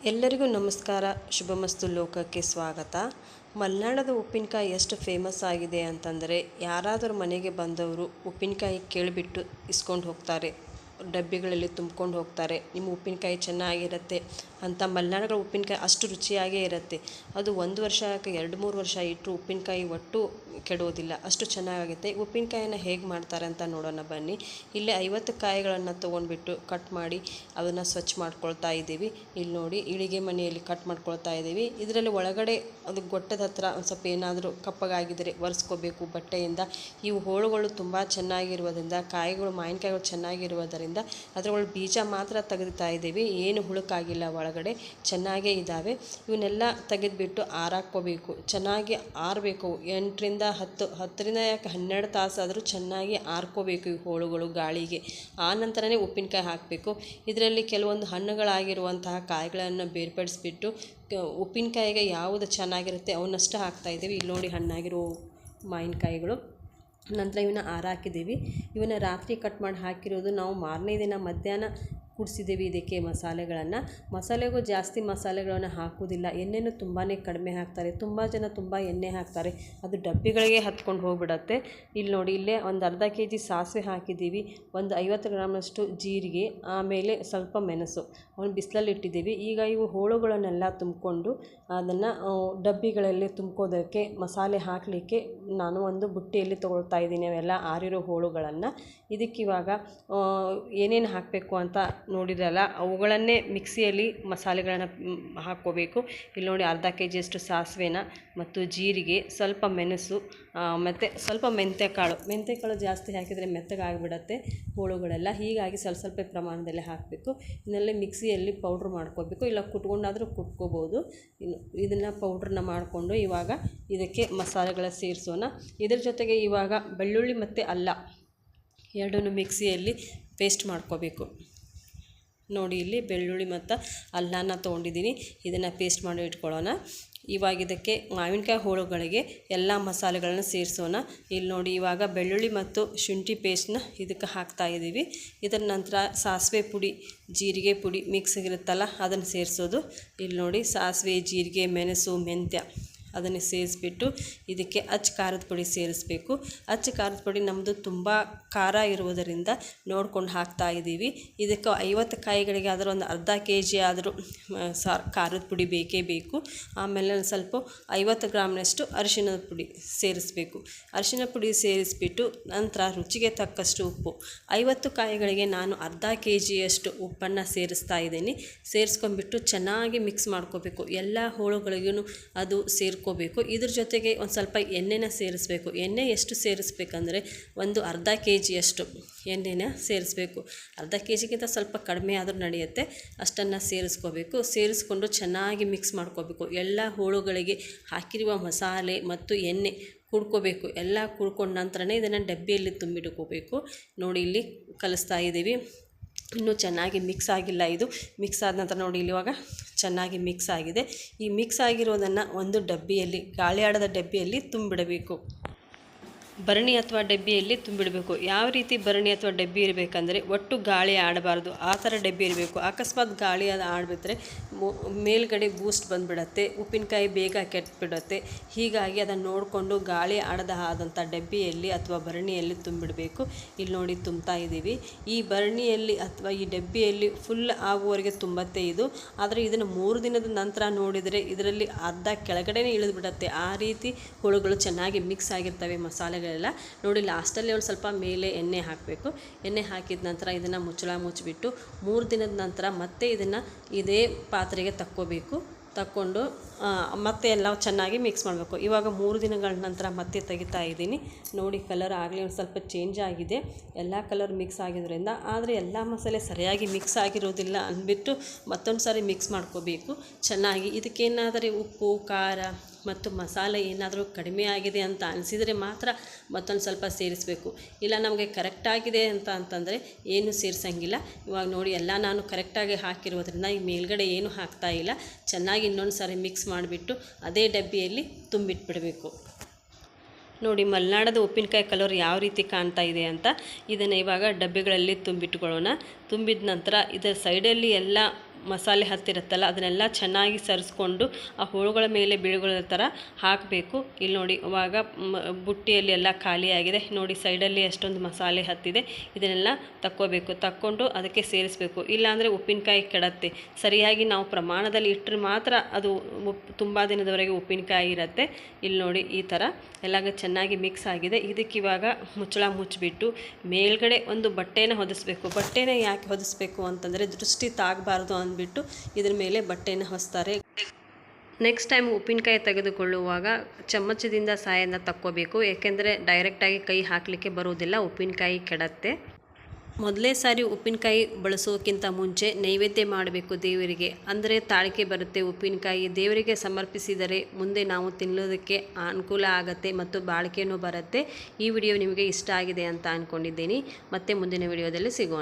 ಎಲ್ಲರಿಗೂ ನಮಸ್ಕಾರ. ಶುಭಮಸ್ತು ಲೋಕಕ್ಕೆ ಸ್ವಾಗತ. ಮಲೆನಾಡದ ಉಪ್ಪಿನಕಾಯಿ ಎಷ್ಟು ಫೇಮಸ್ ಆಗಿದೆ ಅಂತಂದರೆ, ಯಾರಾದರೂ ಮನೆಗೆ ಬಂದವರು ಉಪ್ಪಿನಕಾಯಿ ಕೇಳಿಬಿಟ್ಟು ಇಸ್ಕೊಂಡು ಹೋಗ್ತಾರೆ, ಡಬ್ಬಿಗಳಲ್ಲಿ ತುಂಬ್ಕೊಂಡು ಹೋಗ್ತಾರೆ. ನಿಮ್ಮ ಉಪ್ಪಿನಕಾಯಿ ಚೆನ್ನಾಗಿರುತ್ತೆ ಅಂತ. ಮಲೆನಾಡಿನ ಉಪ್ಪಿನಕಾಯಿ ಅಷ್ಟು ರುಚಿಯಾಗೇ ಇರುತ್ತೆ. ಅದು 1 ವರ್ಷ 2-3 ವರ್ಷ ಇಟ್ಟರು ಉಪ್ಪಿನಕಾಯಿ ಒಟ್ಟು ಕೆಡೋದಿಲ್ಲ, ಅಷ್ಟು ಚೆನ್ನಾಗುತ್ತೆ. ಉಪ್ಪಿನಕಾಯಿನ ಹೇಗೆ ಮಾಡ್ತಾರೆ ಅಂತ ನೋಡೋಣ ಬನ್ನಿ. ಇಲ್ಲೇ 50 ಕಾಯಿಗಳನ್ನು ತೊಗೊಂಡ್ಬಿಟ್ಟು ಕಟ್ ಮಾಡಿ ಅದನ್ನು ಸ್ವಚ್ಛ ಮಾಡ್ಕೊಳ್ತಾ ಇದ್ದೀವಿ. ಇಲ್ಲಿ ನೋಡಿ, ಇಳಿಗೆ ಮನೆಯಲ್ಲಿ ಕಟ್ ಮಾಡ್ಕೊಳ್ತಾ ಇದ್ದೀವಿ. ಇದರಲ್ಲಿ ಒಳಗಡೆ ಅದು ಗೊಟ್ಟದ ಹತ್ರ ಒಂದು ಸ್ವಲ್ಪ ಏನಾದರೂ ಕಪ್ಪಗಾಗಿದ್ದರೆ ಒರೆಸ್ಕೋಬೇಕು ಬಟ್ಟೆಯಿಂದ. ಇವು ಹೋಳುಗಳು ತುಂಬ ಚೆನ್ನಾಗಿರುವುದರಿಂದ, ಮಾವಿನಕಾಯಿಗಳು ಚೆನ್ನಾಗಿರುವುದರಿಂದ ಅದರೊಳಗೆ ಬೀಜ ಮಾತ್ರ ತೆಗೆದುತ್ತಾ ಇದ್ದೀವಿ. ಏನು ಹುಳುಕಾಗಿಲ್ಲ, ಒಳಗಡೆ ಚೆನ್ನಾಗೇ ಇದ್ದಾವೆ. ಇವನ್ನೆಲ್ಲ ತೆಗೆದುಬಿಟ್ಟು ಆರಾಕ್ಕೋಬೇಕು, ಚೆನ್ನಾಗಿ ಆರಬೇಕು. 8ರಿಂದ 10 ಯಾಕೆ 12 ತಾಸಾದರೂ ಚೆನ್ನಾಗಿ ಆರ್ಕೋಬೇಕು ಈ ಹೋಳುಗಳು ಗಾಳಿಗೆ. ಆ ನಂತರನೇ ಉಪ್ಪಿನಕಾಯಿ ಹಾಕಬೇಕು. ಇದರಲ್ಲಿ ಕೆಲವೊಂದು ಹಣ್ಣುಗಳಾಗಿರುವಂತಹ ಕಾಯಿಗಳನ್ನು ಬೇರ್ಪಡಿಸ್ಬಿಟ್ಟು ಉಪ್ಪಿನಕಾಯಿಗೆ ಯಾವುದು ಚೆನ್ನಾಗಿರುತ್ತೆ ಅವನ್ನಷ್ಟು ಹಾಕ್ತಾಯಿದ್ದೀವಿ. ಇಲ್ಲಿ ನೋಡಿ, ಹಣ್ಣಾಗಿರೋ ಮಾವಿನಕಾಯಿಗಳು. ನಂತರ ಇವನ್ನ ಆರಾಕಿದ್ದೀವಿ. ಇವನ್ನ ರಾತ್ರಿ ಕಟ್ ಮಾಡಿ ಹಾಕಿರೋದು ನಾವು ಮಾರನೇ ದಿನ ಮಧ್ಯಾಹ್ನ ಕುಡಿಸಿದ್ದೀವಿ. ಇದಕ್ಕೆ ಮಸಾಲೆಗೂ ಜಾಸ್ತಿ ಮಸಾಲೆಗಳನ್ನು ಹಾಕೋದಿಲ್ಲ. ಎಣ್ಣೆನೂ ತುಂಬಾ ಕಡಿಮೆ ಹಾಕ್ತಾರೆ. ತುಂಬ ಜನ ತುಂಬ ಎಣ್ಣೆ ಹಾಕ್ತಾರೆ, ಅದು ಡಬ್ಬಿಗಳಿಗೆ ಹತ್ಕೊಂಡು ಹೋಗ್ಬಿಡತ್ತೆ. ಇಲ್ಲಿ ನೋಡಿ, ಇಲ್ಲೇ ಒಂದು ಅರ್ಧ kg ಸಾಸಿವೆ ಹಾಕಿದ್ದೀವಿ, ಒಂದು 50 ಗ್ರಾಮಷ್ಟು ಜೀರಿಗೆ, ಆಮೇಲೆ ಸ್ವಲ್ಪ ಮೆಣಸು ಅವನು ಬಿಸಿಲಲ್ಲಿ ಇಟ್ಟಿದ್ದೀವಿ. ಈಗ ಇವು ಹೋಳುಗಳನ್ನೆಲ್ಲ ತುಂಬಿಕೊಂಡು ಅದನ್ನು ಡಬ್ಬಿಗಳಲ್ಲಿ ತುಂಬ್ಕೋದಕ್ಕೆ, ಮಸಾಲೆ ಹಾಕಲಿಕ್ಕೆ ನಾನು ಒಂದು ಬುಟ್ಟಿಯಲ್ಲಿ ತೊಗೊಳ್ತಾ ಇದ್ದೀನಿ ಅವೆಲ್ಲ ಆರಿರೋ ಹೋಳುಗಳನ್ನು. ಇದಕ್ಕಿವಾಗ ಏನೇನು ಹಾಕಬೇಕು ಅಂತ ನೋಡಿರಲ್ಲ, ಅವುಗಳನ್ನೇ ಮಿಕ್ಸಿಯಲ್ಲಿ ಮಸಾಲೆಗಳನ್ನು ಹಾಕ್ಕೋಬೇಕು. ಇಲ್ಲಿ ನೋಡಿ, ಅರ್ಧ kg ಅಷ್ಟು ಸಾಸಿವೆನ ಮತ್ತು ಜೀರಿಗೆ, ಸ್ವಲ್ಪ ಮೆಣಸು, ಮತ್ತು ಸ್ವಲ್ಪ ಮೆಂತ್ಯಕಾಳು ಜಾಸ್ತಿ ಹಾಕಿದರೆ ಮೆತ್ತಗಾಗಿಬಿಡತ್ತೆ ಹೋಳುಗಳೆಲ್ಲ. ಹೀಗಾಗಿ ಸ್ವಲ್ಪ ಪ್ರಮಾಣದಲ್ಲಿ ಹಾಕಬೇಕು. ಇದನ್ನೆಲ್ಲ ಮಿಕ್ಸಿಯಲ್ಲಿ ಪೌಡ್ರ್ ಮಾಡ್ಕೋಬೇಕು, ಇಲ್ಲ ಕುಟ್ಕೊಂಡಾದರೂ ಕುಟ್ಕೋಬೋದು. ಇದನ್ನು ಪೌಡ್ರನ್ನ ಮಾಡಿಕೊಂಡು ಇವಾಗ ಇದಕ್ಕೆ ಮಸಾಲೆಗಳ ಸೇರಿಸೋಣ. ಇದರ ಜೊತೆಗೆ ಇವಾಗ ಬೆಳ್ಳುಳ್ಳಿ ಮತ್ತು ಅಲ್ಲ ಎರಡನ್ನೂ ಮಿಕ್ಸಿಯಲ್ಲಿ ಪೇಸ್ಟ್ ಮಾಡ್ಕೋಬೇಕು. ನೋಡಿ, ಇಲ್ಲಿ ಬೆಳ್ಳುಳ್ಳಿ ಮತ್ತು ಅಲ್ಲನ ತೊಗೊಂಡಿದ್ದೀನಿ, ಇದನ್ನು ಪೇಸ್ಟ್ ಮಾಡಿ ಇಟ್ಕೊಳ್ಳೋಣ. ಇವಾಗ ಇದಕ್ಕೆ ಮಾವಿನಕಾಯಿ ಹೋಳುಗಳಿಗೆ ಎಲ್ಲ ಮಸಾಲೆಗಳನ್ನ ಸೇರಿಸೋಣ. ಇಲ್ಲಿ ನೋಡಿ, ಇವಾಗ ಬೆಳ್ಳುಳ್ಳಿ ಮತ್ತು ಶುಂಠಿ ಪೇಸ್ಟ್ನ ಇದಕ್ಕೆ ಹಾಕ್ತಾ ಇದ್ದೀವಿ. ಇದರ ನಂತರ ಸಾಸಿವೆ ಪುಡಿ, ಜೀರಿಗೆ ಪುಡಿ ಮಿಕ್ಸ್ ಇರುತ್ತಲ್ಲ ಅದನ್ನು ಸೇರಿಸೋದು. ಇಲ್ಲಿ ನೋಡಿ, ಸಾಸಿವೆ, ಜೀರಿಗೆ, ಮೆಣಸು, ಮೆಂತ್ಯ ಅದನ್ನು ಸೇರಿಸ್ಬಿಟ್ಟು ಇದಕ್ಕೆ ಖಾರದ ಪುಡಿ ಸೇರಿಸಬೇಕು. ಖಾರದ ಪುಡಿ ನಮ್ಮದು ತುಂಬ ಖಾರ ಇರುವುದರಿಂದ ನೋಡ್ಕೊಂಡು ಹಾಕ್ತಾ ಇದ್ದೀವಿ. ಇದಕ್ಕೆ 50 ಕಾಯಿಗಳಿಗೆ ಆದರೂ ಒಂದು ಅರ್ಧ kg ಆದರೂ ಖಾರದ ಪುಡಿ ಬೇಕೇ ಬೇಕು. ಆಮೇಲೆ ಸ್ವಲ್ಪ 50 ಗ್ರಾಮ್ನಷ್ಟು ಅರಿಶಿಣದ ಪುಡಿ ಸೇರಿಸಬೇಕು. ಅರಿಶಿಣ ಪುಡಿ ಸೇರಿಸ್ಬಿಟ್ಟು ನಂತರ ರುಚಿಗೆ ತಕ್ಕಷ್ಟು ಉಪ್ಪು. 50 ಕಾಯಿಗಳಿಗೆ ನಾನು ಅರ್ಧ kgಯಷ್ಟು ಉಪ್ಪನ್ನು ಸೇರಿಸ್ತಾ ಇದ್ದೀನಿ. ಸೇರಿಸ್ಕೊಂಡ್ಬಿಟ್ಟು ಚೆನ್ನಾಗಿ ಮಿಕ್ಸ್ ಮಾಡ್ಕೋಬೇಕು. ಎಲ್ಲ ಹೋಳುಗಳಿಗೂ ಅದು ಸೇರ್ಕೋಬೇಕು. ಇದ್ರ ಜೊತೆಗೆ ಒಂದು ಸ್ವಲ್ಪ ಎಣ್ಣೆನ ಸೇರಿಸ್ಬೇಕು. ಎಣ್ಣೆ ಎಷ್ಟು ಸೇರಿಸ್ಬೇಕಂದ್ರೆ ಒಂದು ಅರ್ಧ kgಯಷ್ಟು ಎಣ್ಣೆನ ಸೇರಿಸ್ಬೇಕು. ಅರ್ಧ kgಗಿಂತ ಸ್ವಲ್ಪ ಕಡಿಮೆ ಆದರೂ ನಡೆಯುತ್ತೆ, ಅಷ್ಟನ್ನು ಸೇರಿಸ್ಕೋಬೇಕು. ಸೇರಿಸ್ಕೊಂಡು ಚೆನ್ನಾಗಿ ಮಿಕ್ಸ್ ಮಾಡ್ಕೋಬೇಕು. ಎಲ್ಲ ಹೋಳುಗಳಿಗೆ ಹಾಕಿರುವ ಮಸಾಲೆ ಮತ್ತು ಎಣ್ಣೆ ಕುಡ್ಕೋಬೇಕು. ಎಲ್ಲ ಕುಡ್ಕೊಂಡ ನಂತರನೇ ಇದನ್ನು ಡಬ್ಬಿಯಲ್ಲಿ ತುಂಬಿಟ್ಕೋಬೇಕು. ನೋಡಿ, ಇಲ್ಲಿ ಕಲಿಸ್ತಾ ಇದ್ದೀವಿ. ಇನ್ನೂ ಚೆನ್ನಾಗಿ ಮಿಕ್ಸ್ ಆಗಿಲ್ಲ. ಇದು ಮಿಕ್ಸ್ ಆದ ನಂತರ ನೋಡಿ, ಇಲ್ಲಿ ಇವಾಗ ಚೆನ್ನಾಗಿ ಮಿಕ್ಸ್ ಆಗಿದೆ. ಈ ಮಿಕ್ಸ್ ಆಗಿರೋದನ್ನು ಒಂದು ಡಬ್ಬಿಯಲ್ಲಿ, ಗಾಳಿ ಆಡದ ಡಬ್ಬಿಯಲ್ಲಿ ತುಂಬಿಡಬೇಕು. ಭರಣಿ ಅಥವಾ ಡಬ್ಬಿಯಲ್ಲಿ ತುಂಬಿಡಬೇಕು. ಯಾವ ರೀತಿ ಭರಣಿ ಅಥವಾ ಡಬ್ಬಿ ಇರಬೇಕಂದ್ರೆ, ಒಟ್ಟು ಗಾಳಿ ಆಡಬಾರ್ದು, ಆ ಥರ ಡಬ್ಬಿ ಇರಬೇಕು. ಅಕಸ್ಮಾತ್ ಗಾಳಿ ಅದು ಆಡಿಬಿಟ್ರೆ ಮೇಲ್ಗಡೆ ಬೂಸ್ಟ್ ಬಂದುಬಿಡತ್ತೆ, ಉಪ್ಪಿನಕಾಯಿ ಬೇಗ ಕೆಟ್ಟಬಿಡುತ್ತೆ. ಹೀಗಾಗಿ ಅದನ್ನು ನೋಡಿಕೊಂಡು ಗಾಳಿ ಆಡದಂಥ ಡಬ್ಬಿಯಲ್ಲಿ ಅಥವಾ ಭರಣಿಯಲ್ಲಿ ತುಂಬಿಡಬೇಕು. ಇಲ್ಲಿ ನೋಡಿ, ತುಂಬ್ತಾ ಇದ್ದೀವಿ. ಈ ಭರಣಿಯಲ್ಲಿ ಅಥವಾ ಈ ಡಬ್ಬಿಯಲ್ಲಿ ಫುಲ್ ಆಗುವವರೆಗೆ ತುಂಬತ್ತೆ ಇದು. ಆದರೆ ಇದನ್ನು 3 ದಿನದ ನಂತರ ನೋಡಿದರೆ ಇದರಲ್ಲಿ ಅರ್ಧ ಕೆಳಗಡೆನೇ ಇಳಿದುಬಿಡುತ್ತೆ. ಆ ರೀತಿ ಹುಳುಗಳು ಚೆನ್ನಾಗಿ ಮಿಕ್ಸ್ ಆಗಿರ್ತವೆ ಮಸಾಲೆಗಳು. ನೋಡಿ, ಲಾಸ್ಟಲ್ಲಿ ಒಂದು ಸ್ವಲ್ಪ ಮೇಲೆ ಎಣ್ಣೆ ಹಾಕಬೇಕು. ಎಣ್ಣೆ ಹಾಕಿದ ನಂತರ ಇದನ್ನು ಮುಚ್ಚಿಬಿಟ್ಟು 3 ದಿನದ ನಂತರ ಮತ್ತೆ ಇದನ್ನು ಇದೇ ಪಾತ್ರೆಗೆ ತಕ್ಕೊಂಡು ಮತ್ತೆ ಎಲ್ಲ ಚೆನ್ನಾಗಿ ಮಿಕ್ಸ್ ಮಾಡಬೇಕು. ಇವಾಗ 3 ದಿನಗಳ ನಂತರ ಮತ್ತೆ ತೆಗಿತಾ ಇದ್ದೀನಿ. ನೋಡಿ, ಕಲರ್ ಆಗಲಿ ಒಂದು ಸ್ವಲ್ಪ ಚೇಂಜ್ ಆಗಿದೆ. ಎಲ್ಲ ಕಲರ್ ಮಿಕ್ಸ್ ಆಗಿದ್ದರಿಂದ. ಆದರೆ ಎಲ್ಲ ಮಸಾಲೆ ಸರಿಯಾಗಿ ಮಿಕ್ಸ್ ಆಗಿರೋದಿಲ್ಲ ಅಂದ್ಬಿಟ್ಟು ಮತ್ತೊಂದು ಸಾರಿ ಮಿಕ್ಸ್ ಮಾಡ್ಕೋಬೇಕು ಚೆನ್ನಾಗಿ. ಇದಕ್ಕೇನಾದರೆ ಉಪ್ಪು, ಖಾರ ಮತ್ತು ಮಸಾಲೆ ಏನಾದರೂ ಕಡಿಮೆ ಆಗಿದೆ ಅಂತ ಅನಿಸಿದರೆ ಮಾತ್ರ ಮತ್ತೊಂದು ಸ್ವಲ್ಪ ಸೇರಿಸಬೇಕು. ಇಲ್ಲ ನಮಗೆ ಕರೆಕ್ಟಾಗಿದೆ ಅಂತಂದರೆ ಏನು ಸೇರಿಸಂಗಿಲ್ಲ. ಇವಾಗ ನೋಡಿ, ಎಲ್ಲ ನಾನು ಕರೆಕ್ಟಾಗಿ ಹಾಕಿರೋದ್ರಿಂದ ಈ ಮೇಲ್ಗಡೆ ಏನು ಹಾಕ್ತಾ ಇಲ್ಲ. ಚೆನ್ನಾಗಿ ಇನ್ನೊಂದು ಸಾರಿ ಮಿಕ್ಸ್ ಮಾಡಿಬಿಟ್ಟು ಅದೇ ಡಬ್ಬಿಯಲ್ಲಿ ತುಂಬಿಟ್ಬಿಡಬೇಕು. ನೋಡಿ, ಮಲೆನಾಡದ ಉಪ್ಪಿನಕಾಯಿ ಕಲರ್ ಯಾವ ರೀತಿ ಕಾಣ್ತಾ ಇದೆ ಅಂತ. ಇದನ್ನು ಇವಾಗ ಡಬ್ಬಿಗಳಲ್ಲಿ ತುಂಬಿಟ್ಕೊಳ್ಳೋಣ. ತುಂಬಿದ ನಂತರ ಇದರ ಸೈಡಲ್ಲಿ ಎಲ್ಲ ಮಸಾಲೆ ಹತ್ತಿರುತ್ತಲ್ಲ ಅದನ್ನೆಲ್ಲ ಚೆನ್ನಾಗಿ ಸರಿಸ್ಕೊಂಡು ಆ ಹೋಳುಗಳ ಮೇಲೆ ಬೀಳುಗಳ ಥರ ಹಾಕಬೇಕು. ಇಲ್ಲಿ ನೋಡಿ ಇವಾಗ ಬುಟ್ಟಿಯಲ್ಲಿ ಎಲ್ಲ ಖಾಲಿಯಾಗಿದೆ ನೋಡಿ, ಸೈಡಲ್ಲಿ ಎಷ್ಟೊಂದು ಮಸಾಲೆ ಹತ್ತಿದೆ. ಇದನ್ನೆಲ್ಲ ತಕ್ಕೊಂಡು ಅದಕ್ಕೆ ಸೇರಿಸಬೇಕು, ಇಲ್ಲಾಂದರೆ ಉಪ್ಪಿನಕಾಯಿ ಕೆಡತ್ತೆ. ಸರಿಯಾಗಿ ನಾವು ಪ್ರಮಾಣದಲ್ಲಿ ಇಟ್ಟರೆ ಮಾತ್ರ ಅದು ತುಂಬ ದಿನದವರೆಗೆ ಉಪ್ಪಿನಕಾಯಿ ಇರುತ್ತೆ. ಇಲ್ಲಿ ನೋಡಿ ಈ ಥರ ಎಲ್ಲ ಚೆನ್ನಾಗಿ ಮಿಕ್ಸ್ ಆಗಿದೆ. ಇದಕ್ಕಿವಾಗ ಮುಚ್ಚಳ ಮುಚ್ಚಿಬಿಟ್ಟು ಮೇಲ್ಗಡೆ ಒಂದು ಬಟ್ಟೆನ ಹೊದಿಸ್ಬೇಕು. ಬಟ್ಟೆನ ಯಾಕೆ ಹೊದಿಸ್ಬೇಕು ಅಂತಂದರೆ ದೃಷ್ಟಿ ತಾಗಬಾರ್ದು ಅಂದ್ಬಿಟ್ಟು ಇದ್ರ ಮೇಲೆ ಬಟ್ಟೆನ ಹೊಸ್ತಾರೆ. ನೆಕ್ಸ್ಟ್ ಟೈಮ್ ಉಪ್ಪಿನಕಾಯಿ ತೆಗೆದುಕೊಳ್ಳುವಾಗ ಚಮಚದಿಂದ ಸಹಾಯದಿಂದ ತಕ್ಕೋಬೇಕು, ಏಕೆಂದರೆ ಡೈರೆಕ್ಟಾಗಿ ಕೈ ಹಾಕಲಿಕ್ಕೆ ಬರುವುದಿಲ್ಲ, ಉಪ್ಪಿನಕಾಯಿ ಕೆಡತ್ತೆ. ಮೊದಲೇ ಸಾರಿ ಉಪ್ಪಿನಕಾಯಿ ಬಳಸೋಕ್ಕಿಂತ ಮುಂಚೆ ನೈವೇದ್ಯ ಮಾಡಬೇಕು ದೇವರಿಗೆ, ಅಂದರೆ ತಾಳಿಕೆ ಬರುತ್ತೆ. ಉಪ್ಪಿನಕಾಯಿ ದೇವರಿಗೆ ಸಮರ್ಪಿಸಿದರೆ ಮುಂದೆ ನಾವು ತಿನ್ನೋದಕ್ಕೆ ಅನುಕೂಲ ಆಗುತ್ತೆ ಮತ್ತು ಬಾಳಿಕೆಯೂ ಬರುತ್ತೆ. ಈ ವಿಡಿಯೋ ನಿಮಗೆ ಇಷ್ಟ ಆಗಿದೆ ಅಂತ ಅಂದ್ಕೊಂಡಿದ್ದೀನಿ. ಮತ್ತೆ ಮುಂದಿನ ವಿಡಿಯೋದಲ್ಲಿ ಸಿಗೋಣ.